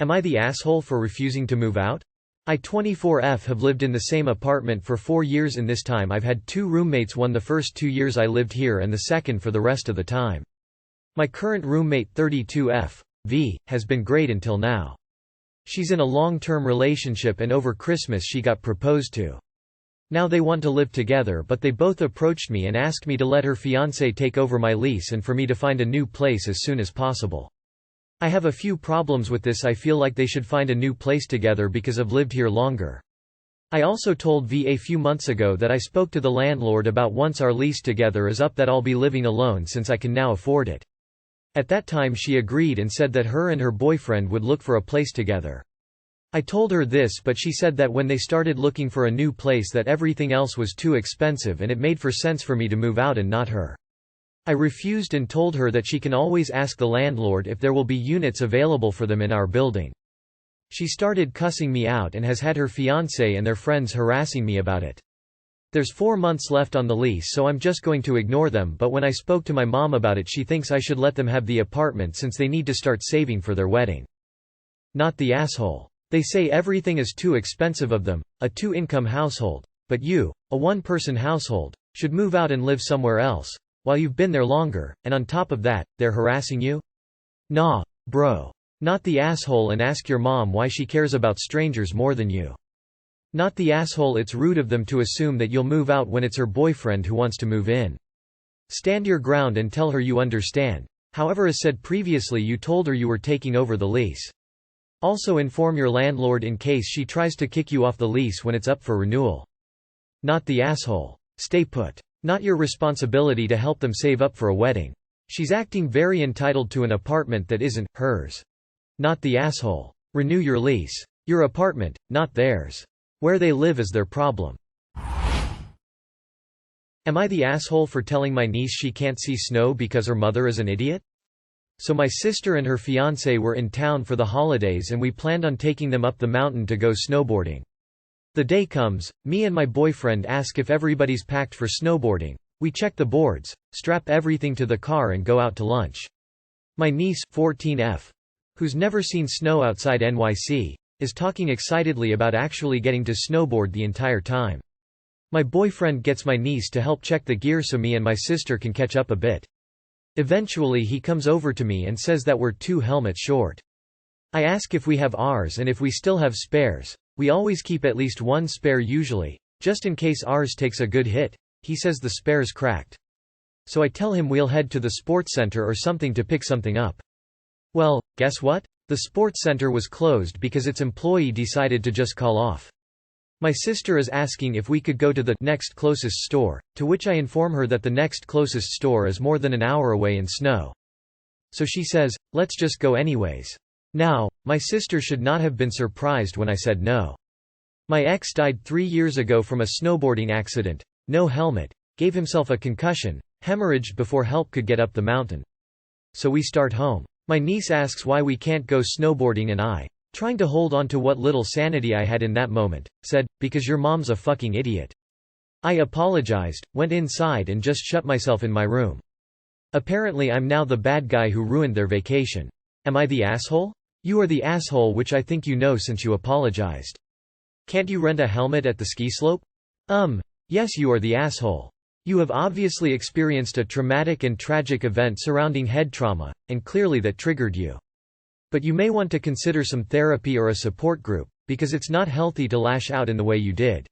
Am I the asshole for refusing to move out? I 24F have lived in the same apartment for 4 years. In this time I've had 2 roommates, one the first 2 years I lived here and the second for the rest of the time. My current roommate 32F, V, has been great until now. She's in a long-term relationship and over Christmas she got proposed to. Now they want to live together, but they both approached me and asked me to let her fiancé take over my lease and for me to find a new place as soon as possible. I have a few problems with this. I feel like they should find a new place together because I've lived here longer. I also told V a few months ago that I spoke to the landlord about once our lease together is up that I'll be living alone since I can now afford it. At that time she agreed and said that her and her boyfriend would look for a place together. I told her this, but she said that when they started looking for a new place that everything else was too expensive and it made for sense for me to move out and not her. I refused and told her that she can always ask the landlord if there will be units available for them in our building. She started cussing me out and has had her fiancé and their friends harassing me about it. There's 4 months left on the lease, so I'm just going to ignore them, but when I spoke to my mom about it she thinks I should let them have the apartment since they need to start saving for their wedding. Not the asshole. They say everything is too expensive of them, a 2-income household. But you, a 1-person household, should move out and live somewhere else, while you've been there longer, and on top of that, they're harassing you? Nah, bro. Not the asshole, and ask your mom why she cares about strangers more than you. Not the asshole. It's rude of them to assume that you'll move out when it's her boyfriend who wants to move in. Stand your ground and tell her you understand. However, as said previously, you told her you were taking over the lease. Also inform your landlord in case she tries to kick you off the lease when it's up for renewal. Not the asshole. Stay put. Not your responsibility to help them save up for a wedding. She's acting very entitled to an apartment that isn't hers. Not the asshole. Renew your lease. Your apartment, not theirs. Where they live is their problem. Am I the asshole for telling my niece she can't see snow because her mother is an idiot? So my sister and her fiancé were in town for the holidays and we planned on taking them up the mountain to go snowboarding. The day comes, me and my boyfriend ask if everybody's packed for snowboarding. We check the boards, strap everything to the car and go out to lunch. My niece, 14F, who's never seen snow outside NYC, is talking excitedly about actually getting to snowboard the entire time. My boyfriend gets my niece to help check the gear so me and my sister can catch up a bit. Eventually he comes over to me and says that we're 2 helmets short. I ask if we have ours and if we still have spares. We always keep at least 1 spare usually, just in case ours takes a good hit. He says the spare's cracked. So I tell him we'll head to the sports center or something to pick something up. Well, guess what? The sports center was closed because its employee decided to just call off. My sister is asking if we could go to the next closest store, to which I inform her that the next closest store is more than an hour away in snow. So she says, let's just go anyways. Now, my sister should not have been surprised when I said no. My ex died 3 years ago from a snowboarding accident, no helmet, gave himself a concussion, hemorrhaged before help could get up the mountain. So we start home. My niece asks why we can't go snowboarding and I, trying to hold on to what little sanity I had in that moment, said, because your mom's a fucking idiot. I apologized, went inside and just shut myself in my room. Apparently I'm now the bad guy who ruined their vacation. Am I the asshole? You are the asshole, which I think you know since you apologized. Can't you rent a helmet at the ski slope? Yes, you are the asshole. You have obviously experienced a traumatic and tragic event surrounding head trauma, and clearly that triggered you. But you may want to consider some therapy or a support group, because it's not healthy to lash out in the way you did.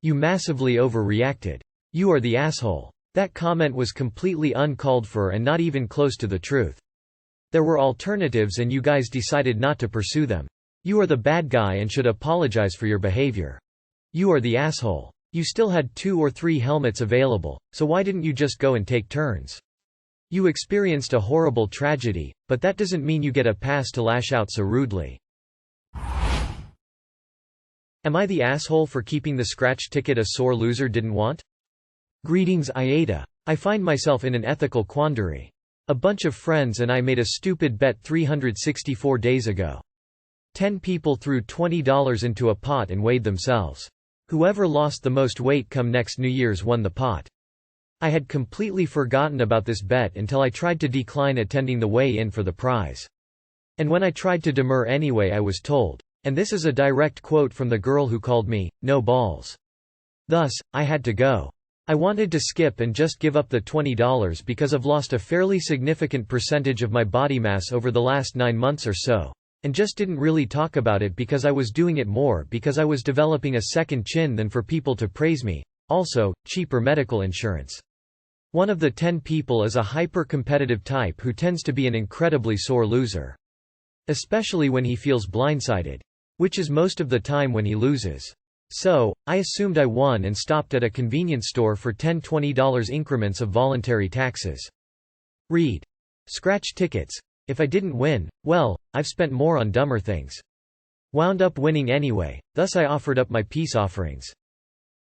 You massively overreacted. You are the asshole. That comment was completely uncalled for and not even close to the truth. There were alternatives and you guys decided not to pursue them. You are the bad guy and should apologize for your behavior. You are the asshole. You still had 2 or 3 helmets available, so why didn't you just go and take turns? You experienced a horrible tragedy, but that doesn't mean you get a pass to lash out so rudely. Am I the asshole for keeping the scratch ticket a sore loser didn't want? Greetings, AITA. I find myself in an ethical quandary. A bunch of friends and I made a stupid bet 364 days ago. 10 people threw $20 into a pot and weighed themselves. Whoever lost the most weight come next New Year's won the pot. I had completely forgotten about this bet until I tried to decline attending the weigh-in for the prize. And when I tried to demur anyway I was told, and this is a direct quote from the girl who called me, no balls. Thus, I had to go. I wanted to skip and just give up the $20 because I've lost a fairly significant percentage of my body mass over the last 9 months or so, and just didn't really talk about it because I was doing it more because I was developing a second chin than for people to praise me. Also, cheaper medical insurance. One of the 10 people is a hyper-competitive type who tends to be an incredibly sore loser. Especially when he feels blindsided. Which is most of the time when he loses. So, I assumed I won and stopped at a convenience store for $10 $20 increments of voluntary taxes. Read. Scratch tickets. If I didn't win, well, I've spent more on dumber things. Wound up winning anyway, thus I offered up my peace offerings.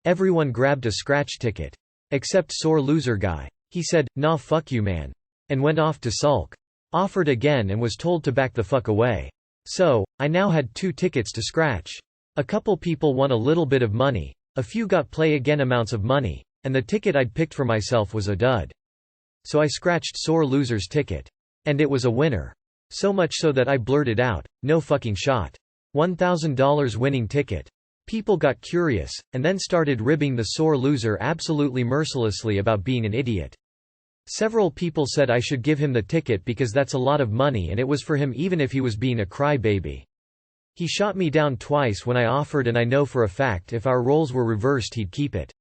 Everyone grabbed a scratch ticket. Except sore loser guy. He said, "Nah, fuck you man," and went off to sulk. Offered again and was told to back the fuck away. So, I now had 2 tickets to scratch. A couple people won a little bit of money, a few got play again amounts of money, and the ticket I'd picked for myself was a dud. So I scratched sore loser's ticket. And it was a winner. So much so that I blurted out, "No fucking shot. $1,000 winning ticket." People got curious, and then started ribbing the sore loser absolutely mercilessly about being an idiot. Several people said I should give him the ticket because that's a lot of money and it was for him even if he was being a crybaby. He shot me down twice when I offered, and I know for a fact if our roles were reversed he'd keep it.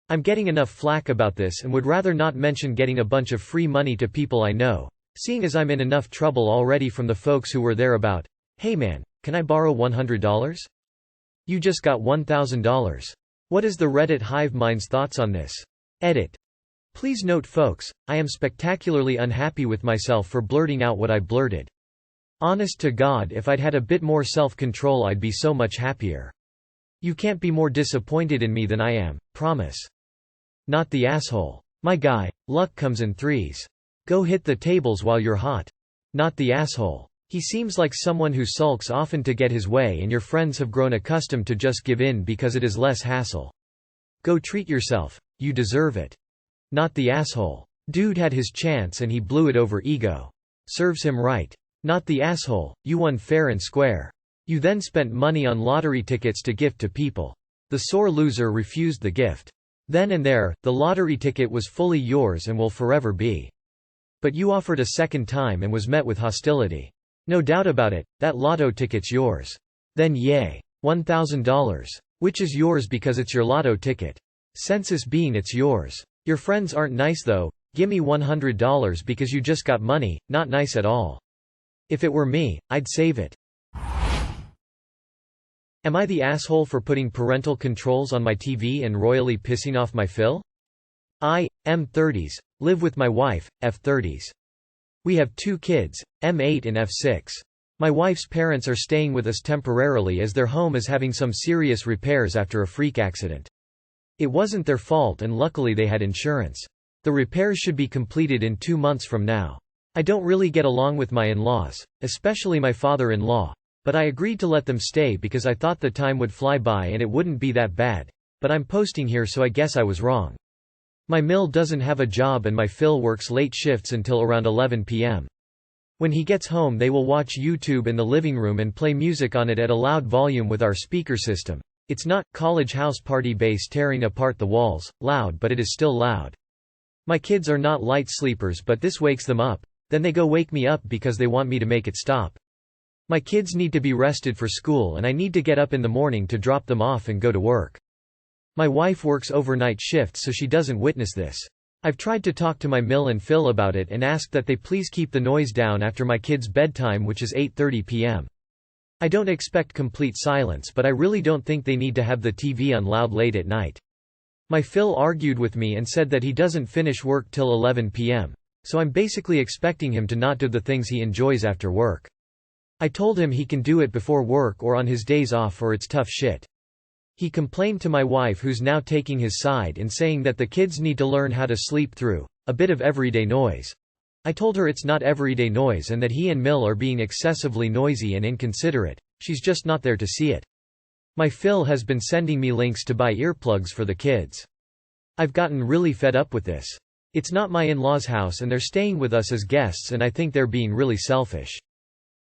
I'm getting enough flack about this and would rather not mention getting a bunch of free money to people I know, seeing as I'm in enough trouble already from the folks who were there about, "Hey man, can I borrow $100? You just got $1,000. What is the Reddit hive mind's thoughts on this?" Edit. Please note folks, I am spectacularly unhappy with myself for blurting out what I blurted. Honest to God, if I'd had a bit more self-control I'd be so much happier. You can't be more disappointed in me than I am, promise. Not the asshole. My guy, luck comes in threes. Go hit the tables while you're hot. Not the asshole. He seems like someone who sulks often to get his way and your friends have grown accustomed to just give in because it is less hassle. Go treat yourself. You deserve it. Not the asshole. Dude had his chance and he blew it over ego. Serves him right. Not the asshole, you won fair and square. You then spent money on lottery tickets to gift to people. The sore loser refused the gift. Then and there, the lottery ticket was fully yours and will forever be. But you offered a second time and was met with hostility. No doubt about it, that lotto ticket's yours. Then yay. $1,000. Which is yours because it's your lotto ticket. Census being it's yours. Your friends aren't nice though, gimme $100 because you just got money, not nice at all. If it were me, I'd save it. Am I the asshole for putting parental controls on my TV and royally pissing off my Phil? I, M30s, live with my wife, F30s. We have 2 kids, M8 and F6. My wife's parents are staying with us temporarily as their home is having some serious repairs after a freak accident. It wasn't their fault and luckily they had insurance. The repairs should be completed in 2 months from now. I don't really get along with my in-laws, especially my father-in-law, but I agreed to let them stay because I thought the time would fly by and it wouldn't be that bad, but I'm posting here so I guess I was wrong. My Mill doesn't have a job and my Phil works late shifts until around 11 p.m. When he gets home they will watch YouTube in the living room and play music on it at a loud volume with our speaker system. It's not college house party bass tearing apart the walls, loud, but it is still loud. My kids are not light sleepers but this wakes them up. Then they go wake me up because they want me to make it stop. My kids need to be rested for school and I need to get up in the morning to drop them off and go to work. My wife works overnight shifts so she doesn't witness this. I've tried to talk to my Mill and Phil about it and asked that they please keep the noise down after my kids' bedtime which is 8:30 p.m. I don't expect complete silence but I really don't think they need to have the TV on loud late at night. My Phil argued with me and said that he doesn't finish work till 11 p.m. So I'm basically expecting him to not do the things he enjoys after work. I told him he can do it before work or on his days off or it's tough shit. He complained to my wife who's now taking his side in saying that the kids need to learn how to sleep through a bit of everyday noise. I told her it's not everyday noise and that he and Mill are being excessively noisy and inconsiderate, she's just not there to see it. My Phil has been sending me links to buy earplugs for the kids. I've gotten really fed up with this. It's not my in-laws' house and they're staying with us as guests and I think they're being really selfish.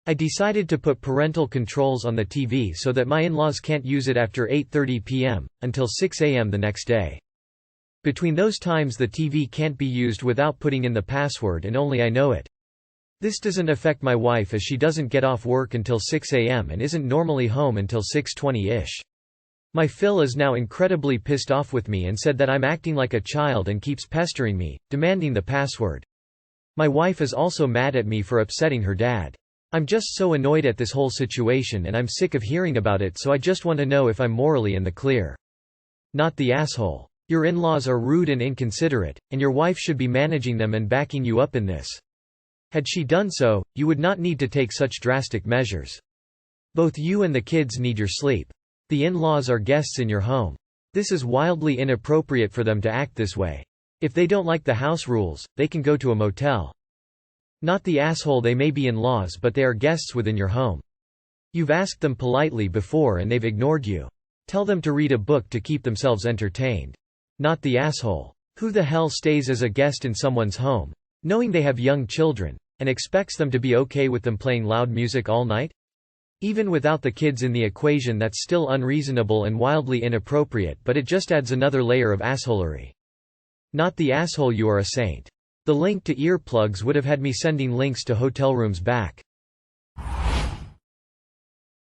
I decided to put parental controls on the TV so that my in-laws can't use it after 8:30 p.m., until 6 a.m. the next day. Between those times the TV can't be used without putting in the password and only I know it. This doesn't affect my wife as she doesn't get off work until 6 a.m. and isn't normally home until 6:20-ish. My Phil is now incredibly pissed off with me and said that I'm acting like a child and keeps pestering me, demanding the password. My wife is also mad at me for upsetting her dad. I'm just so annoyed at this whole situation and I'm sick of hearing about it, so I just want to know if I'm morally in the clear. Not the asshole. Your in-laws are rude and inconsiderate, and your wife should be managing them and backing you up in this. Had she done so, you would not need to take such drastic measures. Both you and the kids need your sleep. The in-laws are guests in your home. This is wildly inappropriate for them to act this way. If they don't like the house rules, they can go to a motel. Not the asshole, they may be in-laws but they are guests within your home. You've asked them politely before and they've ignored you. Tell them to read a book to keep themselves entertained. Not the asshole. Who the hell stays as a guest in someone's home, knowing they have young children, and expects them to be okay with them playing loud music all night? Even without the kids in the equation, that's still unreasonable and wildly inappropriate, but it just adds another layer of assholery. Not the asshole, you are a saint. The link to earplugs would have had me sending links to hotel rooms back.